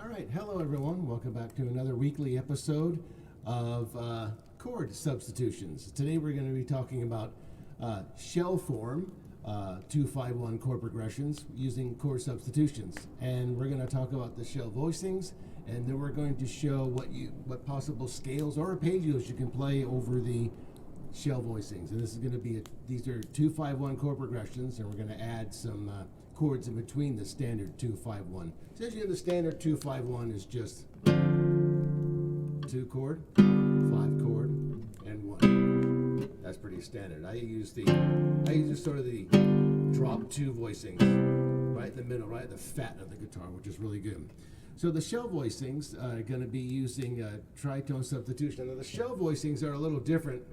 All right, hello everyone. Welcome back to another weekly episode of chord substitutions. Today we're going to be talking about shell form 2-5-1 chord progressions using chord substitutions, and we're going to talk about the shell voicings, and then we're going to show what possible scales or arpeggios you can play over the shell voicings. And this is going to be these are 2-5-1 chord progressions, and we're going to add some chords in between the standard 2-5-1. So as you know, the standard 2-5-1 is just 2 chord, 5 chord, and 1. That's pretty standard. I use sort of the drop 2 voicings right in the middle, right at the fat of the guitar, which is really good. So the shell voicings are going to be using tritone substitution. Now the shell voicings are a little different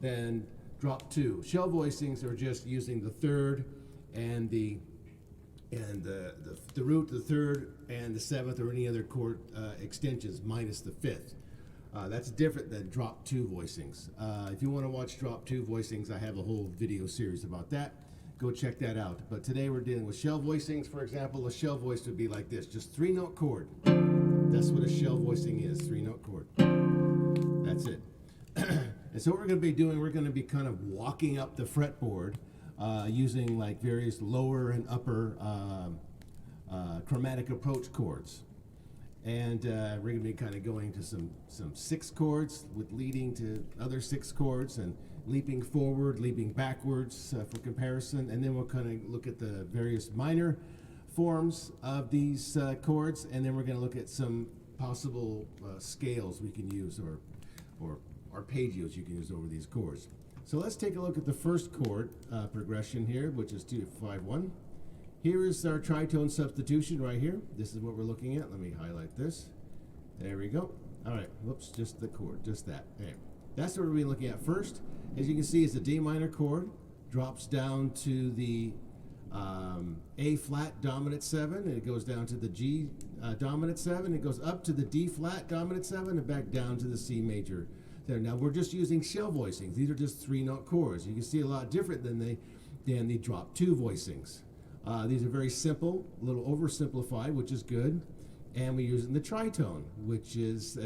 than drop 2. Shell voicings are just using the third and the root, the third, and the 7th, or any other chord extensions minus the 5th. That's different than drop 2 voicings. If you want to watch drop 2 voicings, I have a whole video series about that. Go check that out. But today we're dealing with shell voicings. For example, a shell voice would be like this, just 3-note chord. That's what a shell voicing is, 3-note chord. That's it. And so what we're going to be doing, we're going to be kind of walking up the fretboard using like various lower and upper chromatic approach chords. And we're going to be kind of going to some 6 chords with leading to other 6 chords and leaping forward, leaping backwards for comparison. And then we'll kind of look at the various minor forms of these chords. And then we're going to look at some possible scales we can use or arpeggios you can use over these chords. So let's take a look at the first chord progression here, which is 2-5-1. Here is our tritone substitution right here. This is what we're looking at. Let me highlight this. There we go. All right, whoops, just the chord, just that. There. That's what we're looking at first. As you can see, it's a D minor chord, drops down to the A flat dominant 7, and it goes down to the G dominant 7, it goes up to the D flat dominant 7, and back down to the C major. There. Now we're just using shell voicings. These are just 3-note chords. You can see a lot different than the drop 2 voicings. These are very simple, a little oversimplified, which is good. And we use it in the tritone, which is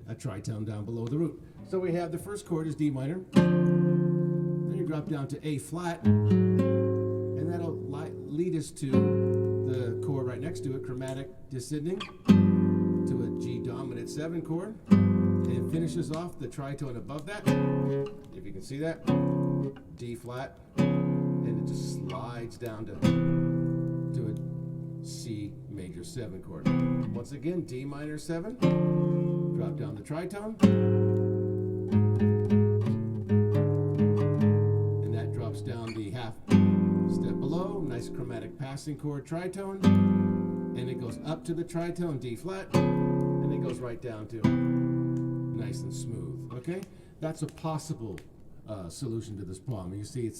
a tritone down below the root. So we have the first chord is D minor. Then you drop down to A flat, and that'll lead us to the chord right next to it, chromatic descending to a G dominant 7 chord. And finishes off the tritone above that, if you can see that, D flat, and it just slides down to a C major 7 chord. Once again, D minor 7, drop down the tritone, and that drops down the half step below, nice chromatic passing chord tritone, and it goes up to the tritone, D flat, and it goes right down to nice and smooth. Okay, that's a possible solution to this problem. You see,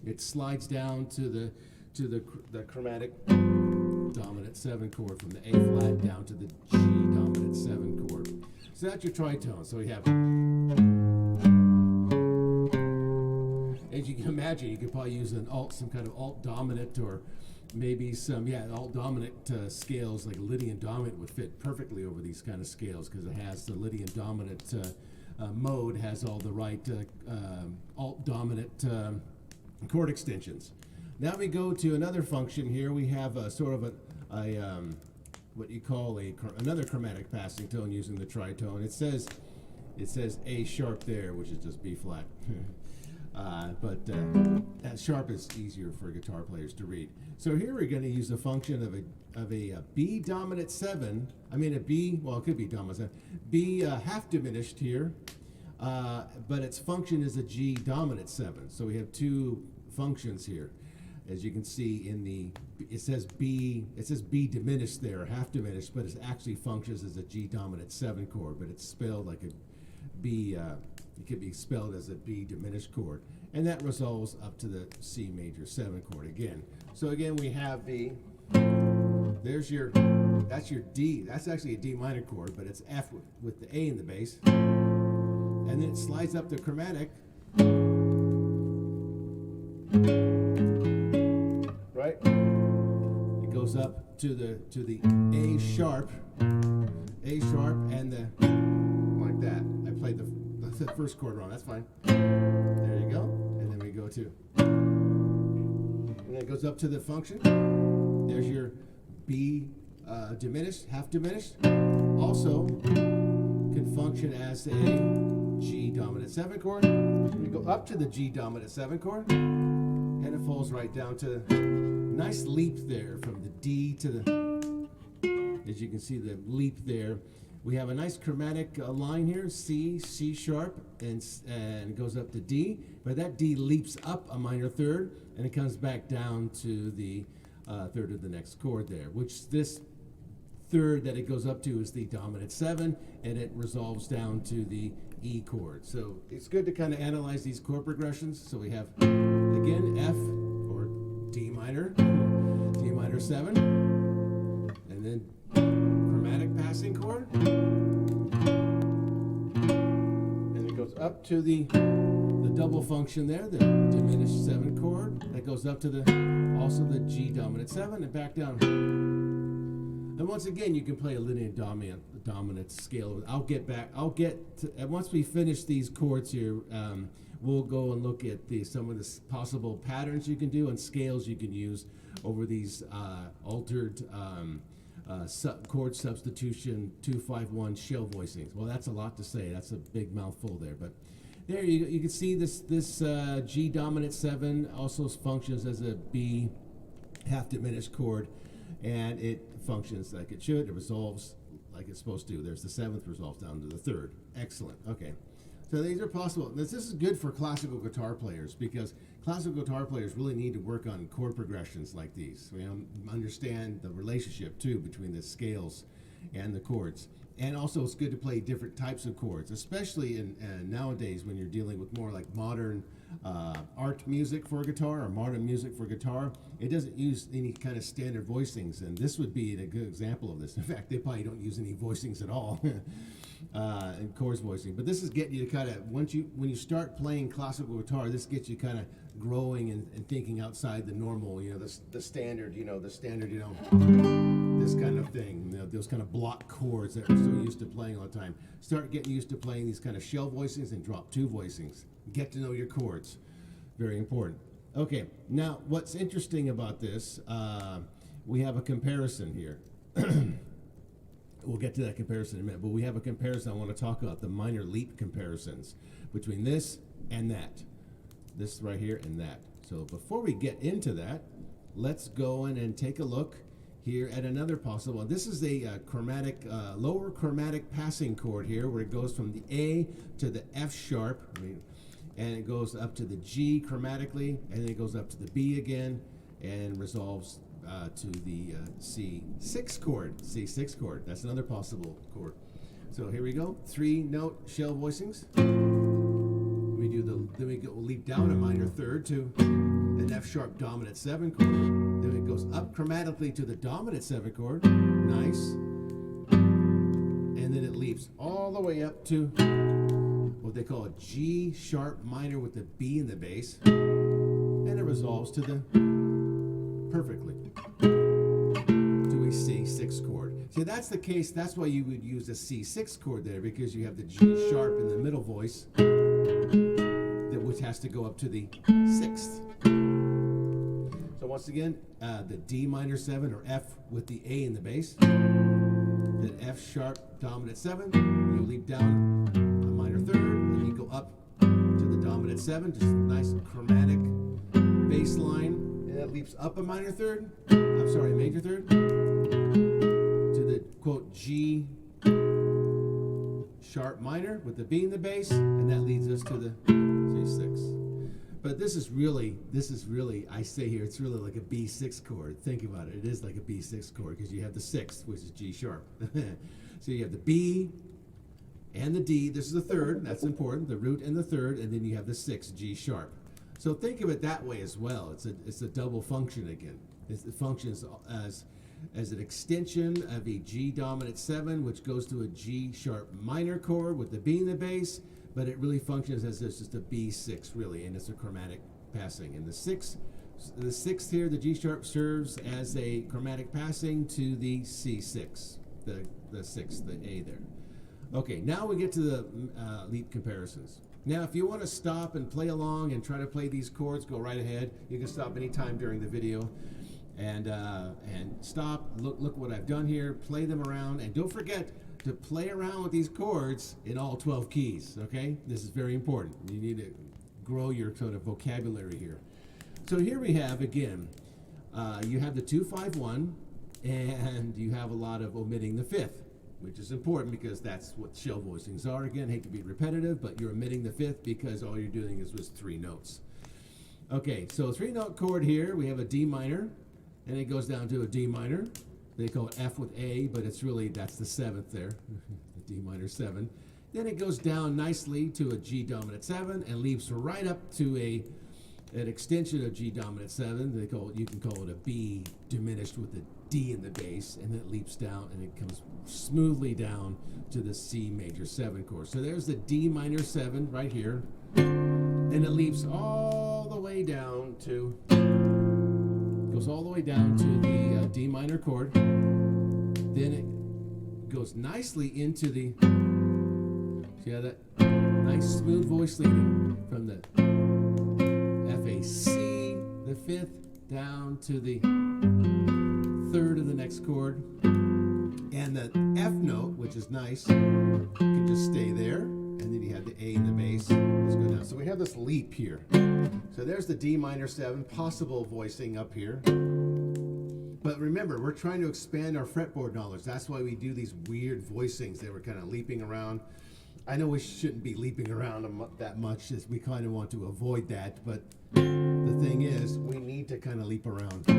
it slides down to the chromatic dominant 7 chord from the A flat down to the G dominant 7 chord. So that's your tritone. So we have, as you can imagine, you could probably use some kind of alt dominant, or maybe some alt dominant scales like Lydian dominant would fit perfectly over these kind of scales, because it has the Lydian dominant mode has all the right alt dominant chord extensions. Now we go to another function here. We have a sort of a what you call another chromatic passing tone using the tritone. It says A sharp there, which is just B flat. But sharp is easier for guitar players to read. So here we're going to use a function of a B dominant 7. I mean a B, well, it could be dominant 7. B half diminished here, but its function is a G dominant 7. So we have 2 functions here. As you can see it says B diminished there, half diminished, but it actually functions as a G dominant 7 chord, but it's spelled like a B. It could be spelled as a B diminished chord, and that resolves up to the C major 7 chord again. So again, we have that's your D. That's actually a D minor chord, but it's F with the A in the bass, and then it slides up the chromatic, right? It goes up to the A sharp, and the like that. I played the first chord wrong. That's fine. There you go. And then we go to, and then it goes up to the function. There's your B diminished, half diminished. Also can function as a G dominant 7 chord. We go up to the G dominant 7 chord, and it falls right down to nice leap there from the D to the, as you can see the leap there. We have a nice chromatic line here, C, C sharp, and it goes up to D, but that D leaps up a minor third, and it comes back down to the third of the next chord there, which this third that it goes up to is the dominant 7, and it resolves down to the E chord. So it's good to kind of analyze these chord progressions. So we have, again, F, or D minor 7, and then chromatic passing chord, and it goes up to the double function there, the diminished 7 chord, that goes up to also the G dominant 7 and back down. And once again, you can play a linear dominant scale. And once we finish these chords here, we'll go and look at some of the possible patterns you can do and scales you can use over these altered chord substitution 2-5-1 shell voicings. Well, that's a lot to say. That's a big mouthful there, but there you can see this G dominant 7 also functions as a B half diminished chord, and it functions like it should. It resolves like it's supposed to. There's the 7th, resolves down to the 3rd. Excellent. Okay. So these are possible. This is good for classical guitar players, because classical guitar players really need to work on chord progressions like these. We understand the relationship, too, between the scales and the chords. And also it's good to play different types of chords, especially in nowadays when you're dealing with more like modern art music for guitar or modern music for guitar. It doesn't use any kind of standard voicings, and this would be a good example of this. In fact, they probably don't use any voicings at all in chords voicing. But this is getting you to kind of, when you start playing classical guitar, this gets you kind of growing and thinking outside the normal, the standard, this kind of thing, those kind of block chords that we're so used to playing all the time. Start getting used to playing these kind of shell voicings and drop 2 voicings. Get to know your chords. Very important. Okay, now what's interesting about this, we have a comparison here. We'll get to that comparison in a minute, but we have a comparison I want to talk about, the minor leap comparisons between this and that. This right here and that. So before we get into that, let's go in and take a look here at another possible. This is a chromatic, lower chromatic passing chord here, where it goes from the A to the F sharp, and it goes up to the G chromatically, and then it goes up to the B again, and resolves to the C6 chord. C6 chord. That's another possible chord. So here we go. 3-note shell voicings. Then we leap down a minor third to an F sharp dominant 7 chord. Then it goes up chromatically to the dominant 7 chord. Nice. And then it leaps all the way up to what they call a G sharp minor with the B in the bass. And it resolves to the perfectly to a C6 chord. See, that's the case. That's why you would use a C6 chord there, because you have the G sharp in the middle voice, which has to go up to the 6th. So once again, the D minor 7 or F with the A in the bass, then F sharp dominant 7, you leap down a minor third, and you go up to the dominant 7, just a nice chromatic bass line, and that leaps up a major third, to the quote G sharp minor with the B in the bass, and that leads us to the C6. But this is really, I say here, it's really like a B6 chord. Think about it. It is like a B6 chord, because you have the 6th, which is G sharp. So you have the B and the D. This is the 3rd. That's important. The root and the 3rd, and then you have the 6th, G sharp. So think of it that way as well. It's a double function again. It functions as an extension of a G dominant 7, which goes to a G sharp minor chord with the B in the bass, but it really functions as just a B6 really, and it's a chromatic passing. And the 6th The sixth here, the G sharp, serves as a chromatic passing to the C6, the sixth, the A there. Okay, now we get to the leap comparisons. Now, if you want to stop and play along and try to play these chords, go right ahead. You can stop anytime during the video and stop. Look what I've done here. Play them around, and don't forget to play around with these chords in all 12 keys. Okay, this is very important. You need to grow your sort of vocabulary here. So here we have again. You have the 2-5-1, and you have a lot of omitting the fifth, which is important because that's what shell voicings are. Again, hate to be repetitive, but you're omitting the fifth because all you're doing is with 3 notes. Okay, so 3-note chord here, we have a D minor, and it goes down to a D minor. They call it F with A, but it's really, that's the 7th there, the D minor 7. Then it goes down nicely to a G dominant 7 and leaps right up to an extension of G dominant 7. They call it, you can call it a B diminished with a D in the bass, and then it leaps down and it comes smoothly down to the C major 7 chord. So there's the D minor 7 right here, and it leaps all the way down to, goes all the way down to the D minor chord. Then it goes nicely into the, see how that nice smooth voice leading from the F A C, the 5th, down to the 3rd of the next chord, and the F note, which is nice, can just stay there, and then you have the A in the bass. Let's go down. So we have this leap here. So there's the D minor 7, possible voicing up here. But remember, we're trying to expand our fretboard knowledge. That's why we do these weird voicings that we're kind of leaping around. I know we shouldn't be leaping around that much, as we kind of want to avoid that, but the thing is, we need to kind of leap around. So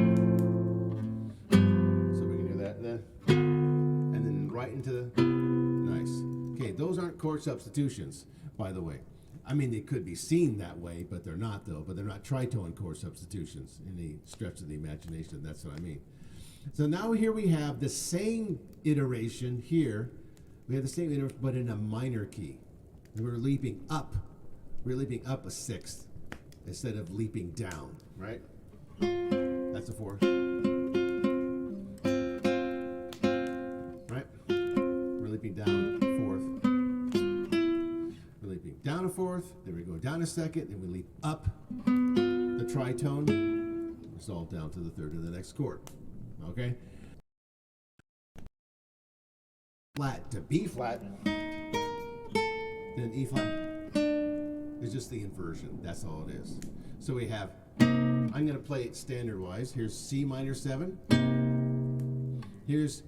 we can do that then. And then right into the, nice. Okay, those aren't chord substitutions, by the way. I mean, they could be seen that way, but they're not, though. But they're not tritone chord substitutions in the stretch of the imagination. That's what I mean. So now here we have the same iteration here. We have the same iteration, but in a minor key. And we're leaping up. We're leaping up a 6th instead of leaping down, right? That's a 4. Right? We're leaping down 4th. We're leaping down a 4th, then we go down a 2nd, then we leap up the tritone, resolve down to the 3rd of the next chord. Okay? Flat to B flat, then E flat. It's just the inversion. That's all it is. So we have, I'm going to play it standard wise. Here's C minor 7. Here's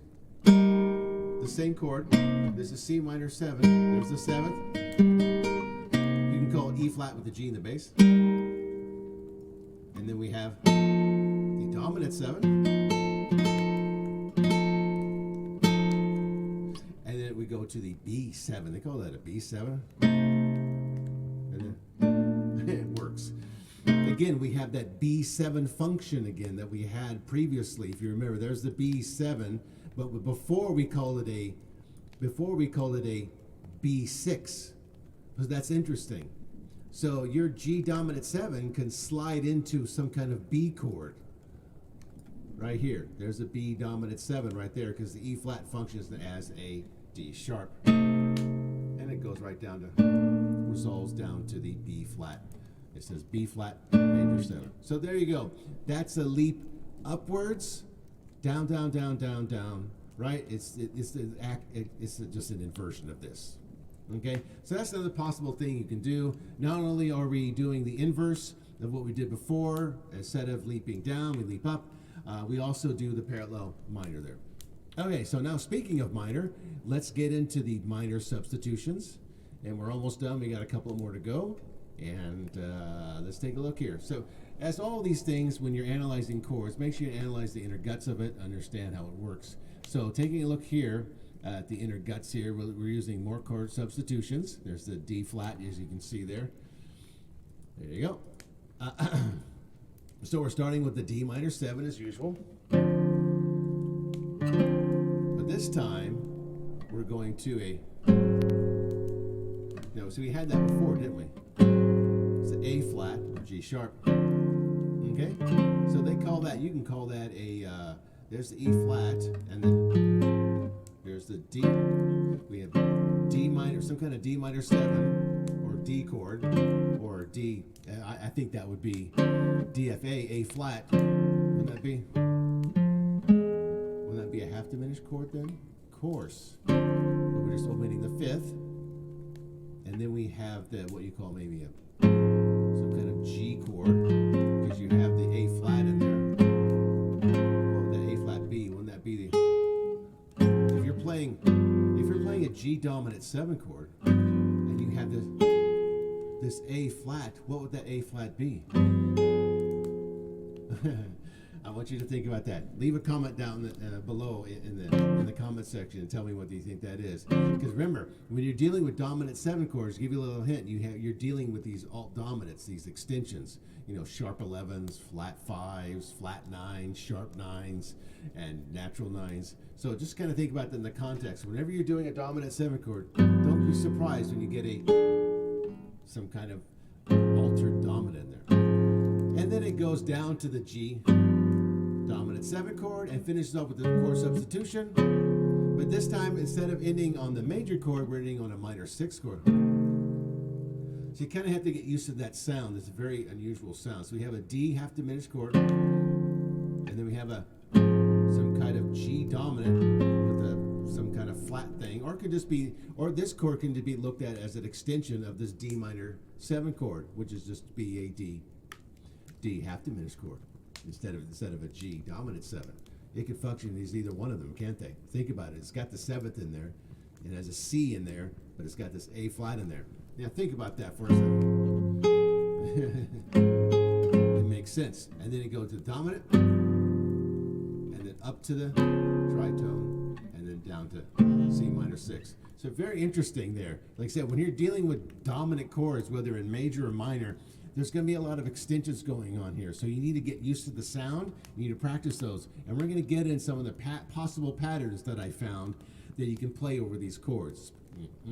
the same chord. This is C minor 7. There's the 7th. You can call it E flat with the G in the bass. And then we have the dominant 7. We go to the B7. They call that a B7. And then it works. Again, we have that B7 function again that we had previously. If you remember, there's the B7, but before we call it a B6, because that's interesting. So your G dominant 7 can slide into some kind of B chord. Right here. There's a B dominant 7 right there, because the E flat functions as a D sharp, and it goes right down to, resolves down to the B flat. It says B flat major 7. So there you go. That's a leap upwards, down, down, down, down, down. Right? It's just an inversion of this. Okay. So that's another possible thing you can do. Not only are we doing the inverse of what we did before, instead of leaping down, we leap up. We also do the parallel minor there. Okay, so now speaking of minor, let's get into the minor substitutions. And we're almost done. We got a couple more to go. And let's take a look here. So as all these things, when you're analyzing chords, make sure you analyze the inner guts of it, understand how it works. So taking a look here at the inner guts here, we're using more chord substitutions. There's the D flat, as you can see there. There you go. So we're starting with the D minor 7 as usual. This time, we're going to a, no, so we had that before, didn't we? It's an A flat, or G sharp. Okay, so they call that, you can call that a, there's the E flat, and then there's the D. We have D minor, some kind of D minor 7, or D chord, or D, I think that would be DFA, A flat. Wouldn't that be? Wouldn't that be a half diminished chord then? Of course. But we're just omitting the 5th. And then we have the, what you call maybe a, some kind of G chord, because you have the A flat in there. Well, the A flat B, wouldn't that be the, if you're playing a G dominant 7 chord, and you have this A flat, what would that A flat be? I want you to think about that. Leave a comment down below in the comment section and tell me what do you think that is. Because remember, when you're dealing with dominant 7 chords, give you a little hint. You're dealing with these alt dominants, these extensions. You know, sharp 11s, flat 5s, flat 9s, sharp 9s, and natural 9s. So just kind of think about that in the context. Whenever you're doing a dominant 7 chord, don't be surprised when you get some kind of altered dominant in there. And then it goes down to the G dominant 7 chord and finishes up with the chord substitution. But this time, instead of ending on the major chord, we're ending on a minor 6 chord. So you kind of have to get used to that sound. It's a very unusual sound. So we have a D half diminished chord, and then we have some kind of G dominant with some kind of flat thing, or it could just be, or this chord can be looked at as an extension of this D minor 7 chord, which is just B A D half diminished chord instead of a G dominant 7. It could function as either one of them, can't they? Think about it. It's got the 7th in there, it has a C in there, but it's got this A flat in there. Now think about that for a second. It makes sense. And then it goes to the dominant, and then up to the tritone, and then down to C minor 6. So very interesting there. Like I said, when you're dealing with dominant chords, whether in major or minor, there's going to be a lot of extensions going on here. So you need to get used to the sound. You need to practice those. And we're going to get in some of the possible patterns that I found that you can play over these chords.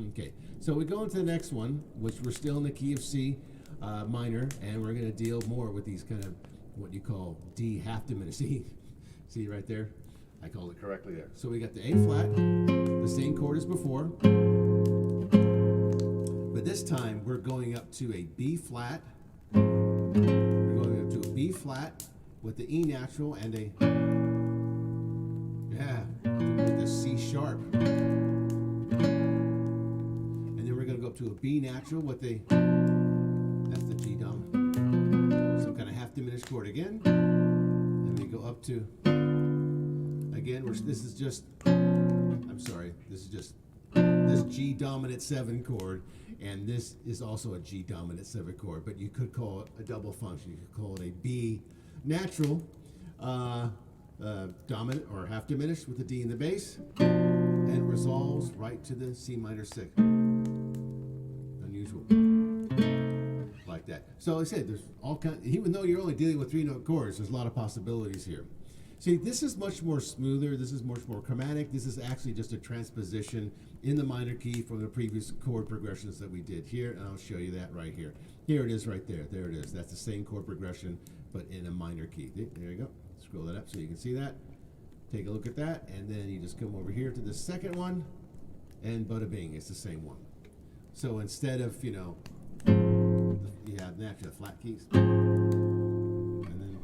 Okay, so we go into the next one, which we're still in the key of C minor, and we're going to deal more with these kind of what you call D half diminished. See right there? I called it correctly there. So we got the A flat, the same chord as before. But this time we're going up to a B flat. We're going up to a B flat with the E natural and with the C sharp. And then we're going to go up to a B natural with that's the G dominant. Some kind of half diminished chord again. And we go up to, again, this is just this G dominant 7 chord, and this is also a G dominant 7 chord, but you could call it a double function. You could call it a B natural dominant or half diminished with a D in the bass, and resolves right to the C minor 6. Unusual. Like that. So like I said, there's all kinds, even though you're only dealing with 3-note chords, there's a lot of possibilities here. See, this is much more smoother, this is much more chromatic, this is actually just a transposition in the minor key from the previous chord progressions that we did here, and I'll show you that right here. Here it is right there, there it is. That's the same chord progression, but in a minor key. There you go. Scroll that up so you can see that. Take a look at that, and then you just come over here to the second one, and bada bing, it's the same one. So instead of, you have naturally flat keys, and then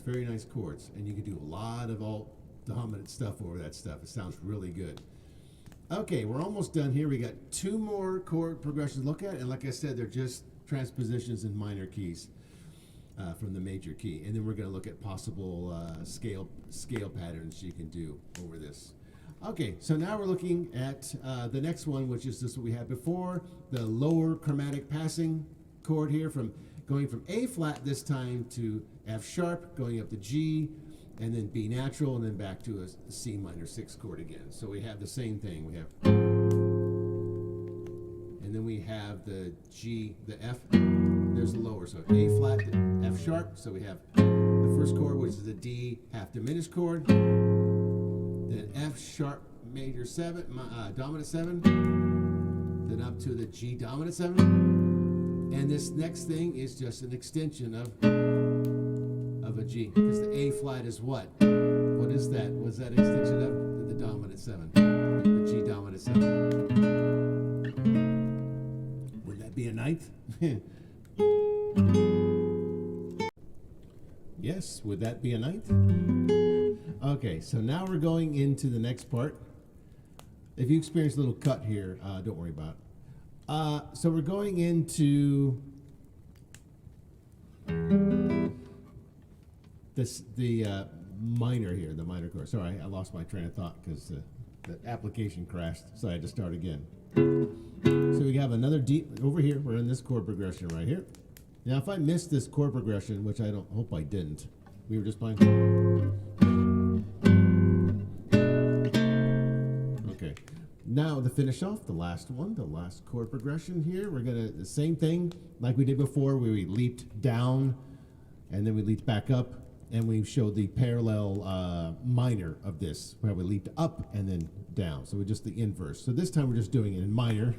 very nice chords, and you can do a lot of alt dominant stuff over that stuff. It sounds really good. Okay, we're almost done here. We got 2 more chord progressions to look at, and like I said, they're just transpositions in minor keys from the major key, and then we're going to look at possible scale patterns you can do over this. Okay, so now we're looking at the next one, which is this what we had before, the lower chromatic passing chord here, going from A flat this time to F sharp, going up to G, and then B natural, and then back to a C minor 6 chord again. So we have the same thing. We have, and then we have the G, the F, there's the lower, so A flat to F sharp. So we have the first chord, which is the D half diminished chord, then F sharp major 7, dominant 7, then up to the G dominant 7. And this next thing is just an extension of a G, because the A flat is what? What is that? What's that extension of? The dominant 7. The G dominant 7. Would that be a ninth? Yes, would that be a ninth? Okay, so now we're going into the next part. If you experience a little cut here, don't worry about it. So we're going into the minor here, the minor chord. Sorry, I lost my train of thought because the application crashed, so I had to start again. So we have another D over here. We're in this chord progression right here. Now, if I missed this chord progression, which I hope I didn't, we were just playing. Okay. Now, to finish off the last one, the last chord progression here, we're gonna the same thing like we did before, where we leaped down, and then we leaped back up, and we showed the parallel minor of this, where we leaped up and then down. So we're just the inverse. So this time we're just doing it in minor,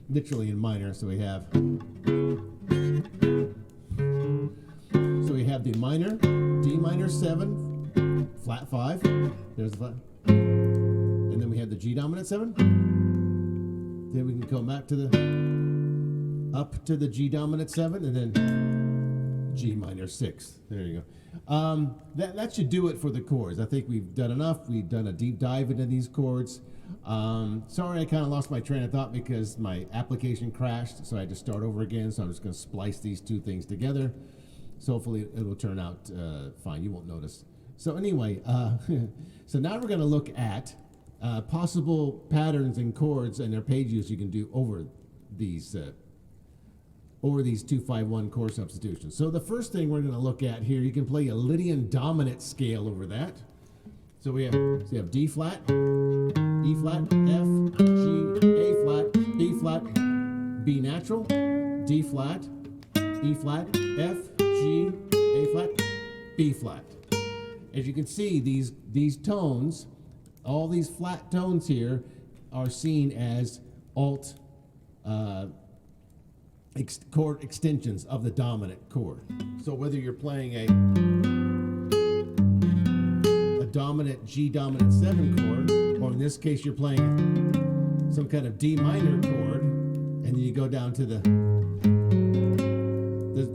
literally in minor. So we have the minor, D minor 7, flat 5. There's the flat. And then we have the G dominant 7. Then we can come back to the up to the G dominant 7, and then G minor 6. There you go. That should do it for the chords. I think we've done enough. We've done a deep dive into these chords. Sorry, I kind of lost my train of thought because my application crashed, so I had to start over again. So I'm just going to splice these two things together. So hopefully it'll turn out fine. You won't notice. So anyway, so now we're going to look at possible patterns and chords and arpeggios you can do over these 2-5-1 chord substitutions. So the first thing we're going to look at here, you can play a Lydian dominant scale over that. So we have D flat, E flat, F, G, A flat, B flat, B natural, D flat, E flat, F, G, A flat, B flat. As you can see, these tones, all these flat tones here, are seen as alt chord extensions of the dominant chord. So whether you're playing a dominant G dominant 7 chord, or in this case you're playing some kind of D minor chord, and then you go down to the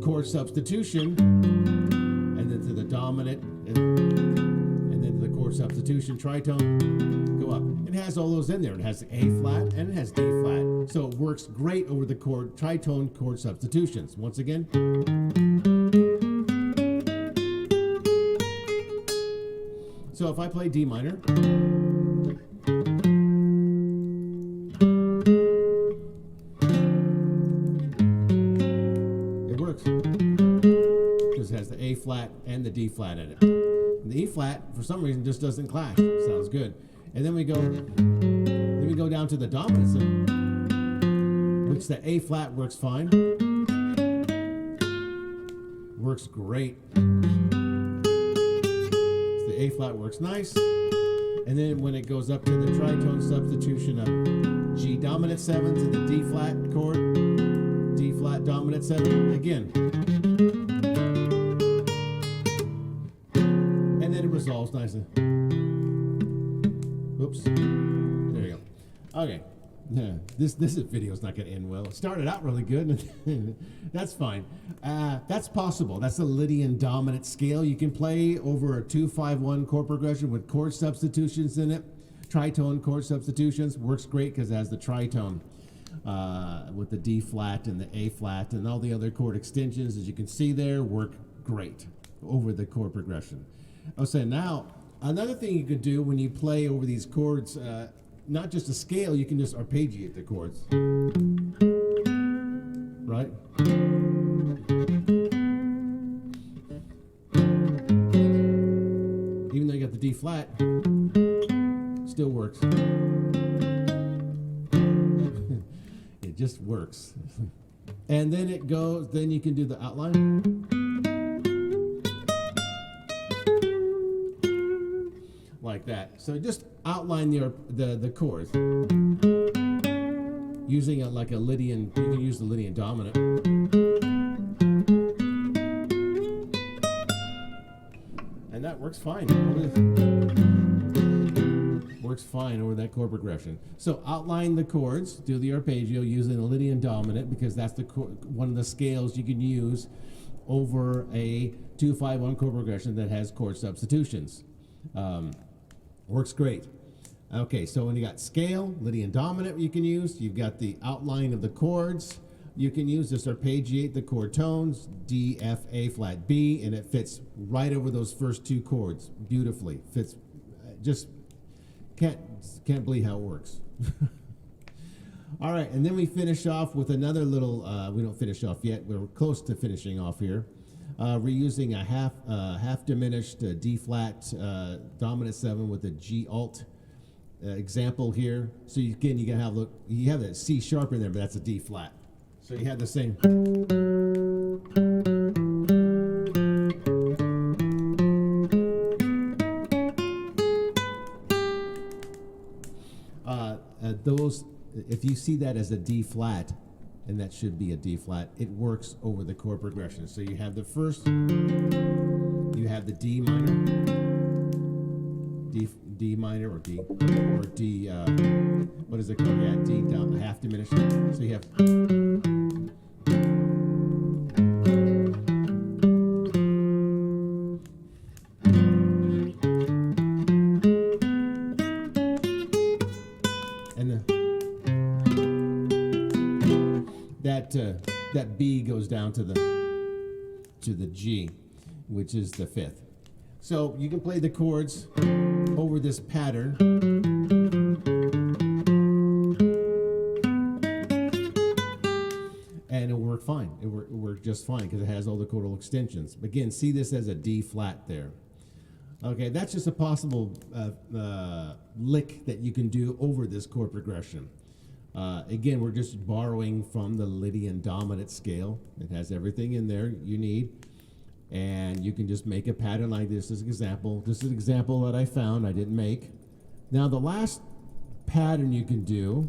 chord substitution, and then to the dominant, and then to the chord substitution tritone, go up. It has all those in there. It has A flat and it has D flat. So it works great over the tritone chord substitutions. Once again. So if I play D minor, it works because it has the A flat and the D flat in it. And the E flat, for some reason, just doesn't clash. Sounds good. And then we go down to the dominant 7, which the A flat works fine. Works great. A flat works nice, and then when it goes up to the tritone substitution of G dominant 7 to the D flat chord, D flat dominant 7 again, and then it resolves nicely. Oops, there you go. Okay, yeah, this video is not going to end well. It started out really good. That's fine. That's possible. That's a Lydian dominant scale. You can play over a 2-5-1 chord progression with chord substitutions in it. Tritone chord substitutions works great because it has the tritone with the D flat and the A flat, and all the other chord extensions, as you can see there, work great over the chord progression. I'll say now, another thing you could do when you play over these chords, not just a scale, you can just arpeggiate the chords. Right? Even though you got the D flat, still works. It just works. And then it goes, then you can do the outline. Like that. So just outline the chords. using like a Lydian, you can use the Lydian dominant. And that works fine. Works fine over that chord progression. So outline the chords, do the arpeggio using the Lydian dominant, because that's the one of the scales you can use over a 2-5-1 chord progression that has chord substitutions. Works great. Okay, so when you got scale, Lydian dominant you can use, you've got the outline of the chords, you can use this arpeggiate the chord tones, D, F, A, flat, B, and it fits right over those first two chords beautifully. Fits, just can't believe how it works. All right, and then we finish off with another little, we don't finish off yet, we're close to finishing off here. We're using a half diminished D flat dominant 7 with a G alt example here. So you can have, look, you have that C sharp in there, but that's a D flat. So you have the same. Those, if you see that as a D flat, and that should be a D flat, it works over the chord progression. So you have the first, you have the D minor, D minor or D, what is it called? Yeah, D down, half diminished. So you have, that B goes down to the G, which is the 5th. So you can play the chords over this pattern. And it'll work fine. It'll work just fine because it has all the chordal extensions. Again, see this as a D flat there. Okay, that's just a possible lick that you can do over this chord progression. Again, we're just borrowing from the Lydian dominant scale. It has everything in there you need. And you can just make a pattern like this as an example. This is an example that I found, I didn't make. Now the last pattern you can do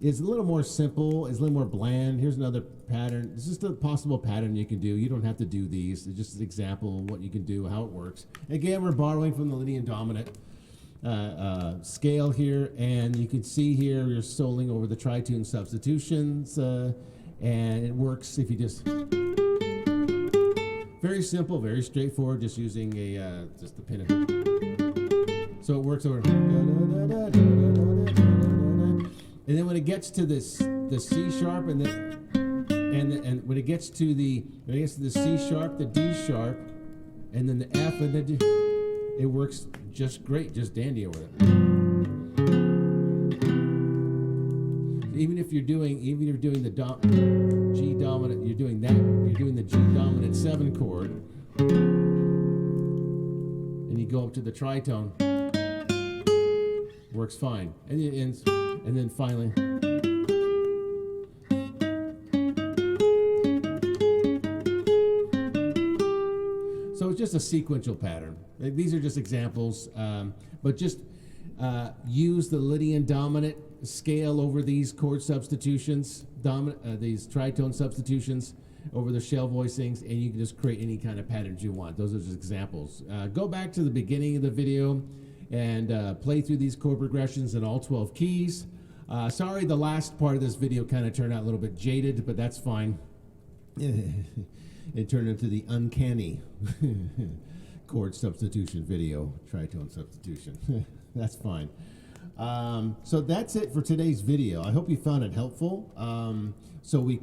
is a little more simple, is a little more bland. Here's another pattern. This is just a possible pattern you can do. You don't have to do these. It's just an example of what you can do, how it works. Again, we're borrowing from the Lydian dominant scale here, and you can see here you're soloing over the tritune substitutions, and it works if you just, very simple, very straightforward, just using a just the pin. So it works over, and then when it gets to this the C sharp and when it gets to the C sharp, the D sharp, and then the F and the D, it works just great, just dandy over it. Even if you're doing the G dominant, you're doing the G dominant 7 chord, and you go up to the tritone, works fine, and then finally. So it's just a sequential pattern. These are just examples, but just use the Lydian dominant scale over these chord substitutions, these tritone substitutions over the shell voicings, and you can just create any kind of patterns you want. Those are just examples. Go back to the beginning of the video and play through these chord progressions in all 12 keys. Sorry, the last part of this video kind of turned out a little bit jaded, but that's fine. It turned into the uncanny chord substitution video, tritone substitution. That's fine. So that's it for today's video. I hope you found it helpful. So I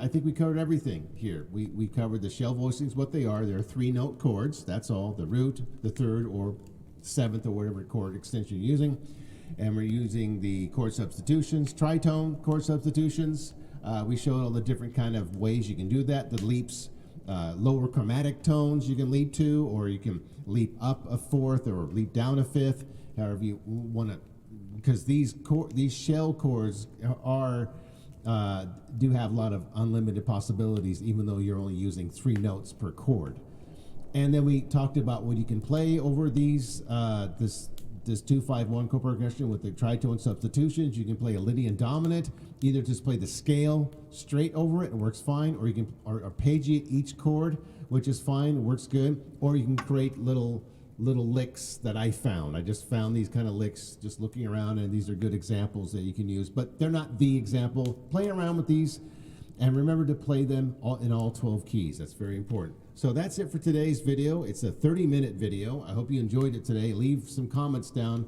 think we covered everything here. We covered the shell voicings, what they are. They're 3-note chords, that's all. The root, the 3rd, or 7th, or whatever chord extension you're using. And we're using the chord substitutions, tritone chord substitutions. We showed all the different kind of ways you can do that. The leaps, lower chromatic tones you can leap to, or you can leap up a 4th or leap down a 5th, however you want to, because these shell chords do have a lot of unlimited possibilities, even though you're only using 3 notes per chord. And then we talked about what you can play over these this 2-5-1 chord progression with the tritone substitutions. You can play a Lydian dominant, either just play the scale straight over it, it works fine, or you can arpeggiate each chord, which is fine, it works good, or you can create little licks that I found. I just found these kind of licks just looking around, and these are good examples that you can use, but they're not the example. Play around with these, and remember to play them in all 12 keys. That's very important. So that's it for today's video. It's a 30-minute video. I hope you enjoyed it today. Leave some comments down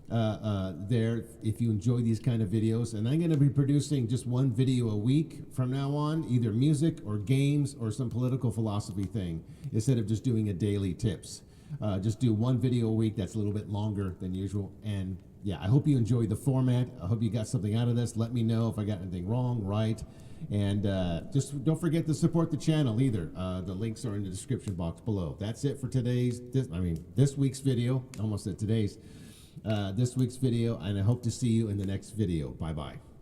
there if you enjoy these kind of videos. And I'm going to be producing just one video a week from now on, either music or games or some political philosophy thing, instead of just doing a daily tips. Just do one video a week that's a little bit longer than usual. And yeah, I hope you enjoyed the format. I hope you got something out of this. Let me know if I got anything wrong, right. And just don't forget to support the channel either. The links are in the description box below. That's it for this week's video. Almost said today's. This week's video, and I hope to see you in the next video. Bye-bye.